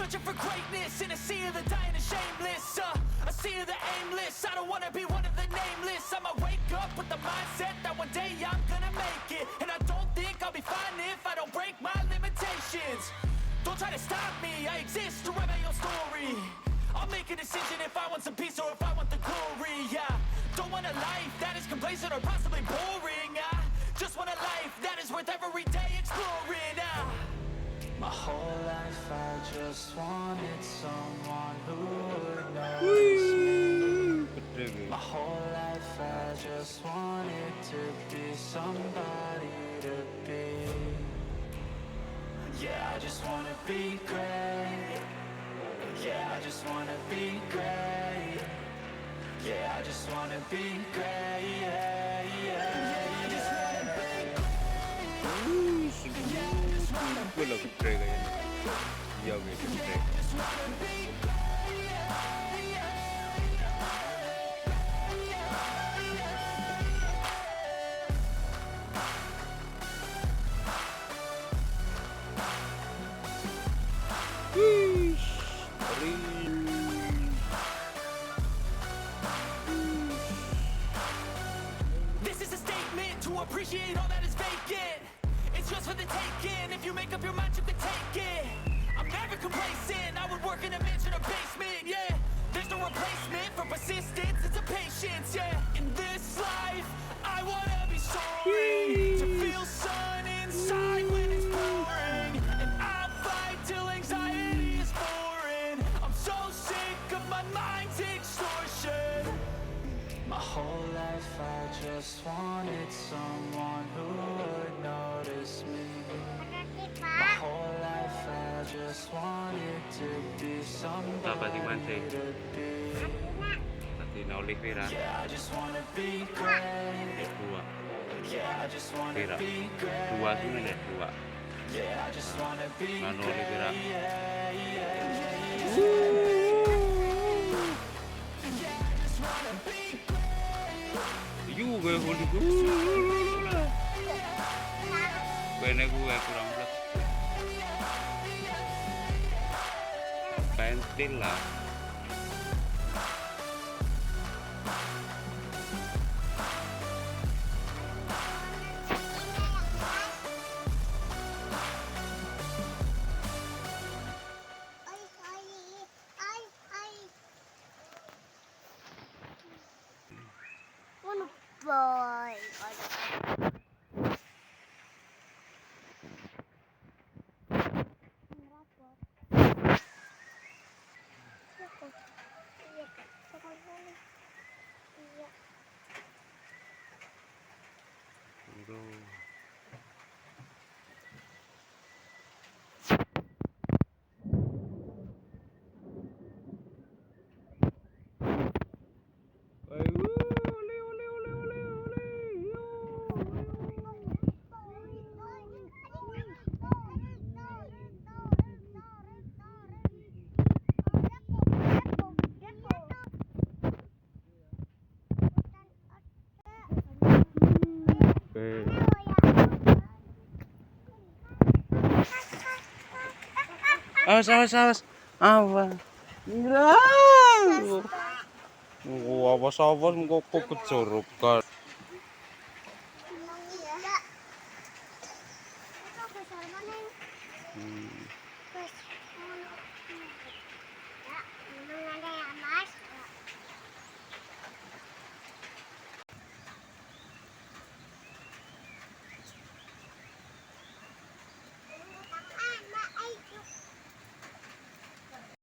Searching for greatness in a sea of the dying and shameless, a sea of the aimless. I don't wanna be one of the nameless. I'ma wake up with the mindset that one day I'm gonna make it, and I don't think I'll be fine if I don't break my limitations. Don't try to stop me, I exist to write my own story. I'll make a decision if I want some peace or if I want the glory, yeah. Don't want a life that is complacent or possibly boring, I just want a life that is worth every day exploring, My whole life I just wanted someone who would notice me. My whole life I just wanted to be somebody to be. Yeah, I just wanna be great. Yeah, I just wanna be great. Yeah, I just wanna be great. Yeah, yeah, I just wanna be great. Yeah, I just wanna be great. Yeah, I just wanna be great. This is a statement to appreciate all that is vacant. It's just for the taking. If you make up your mind, you can take it. I'm never complacent. I would work in a mansion or basement, yeah. There's no replacement for persistence. It's a patience, yeah. In this life, I wanna be soaring, to feel sun inside when it's pouring, and I'll fight till anxiety is foreign. I'm so sick of my mind's extortion. My whole life I just wanted someone who would notice me. My whole life I just wanted to be somebody to be. Yeah, I just wanna be great. Yeah, I just wanna be great. Yeah, I just wanna be great. Yeah, yeah, yeah. Yeah, I just wanna be great. Juga kuliku. Bene gue kurang belas. Pentil lah. Boy. Awas. Awas. Awas kok kejerukan.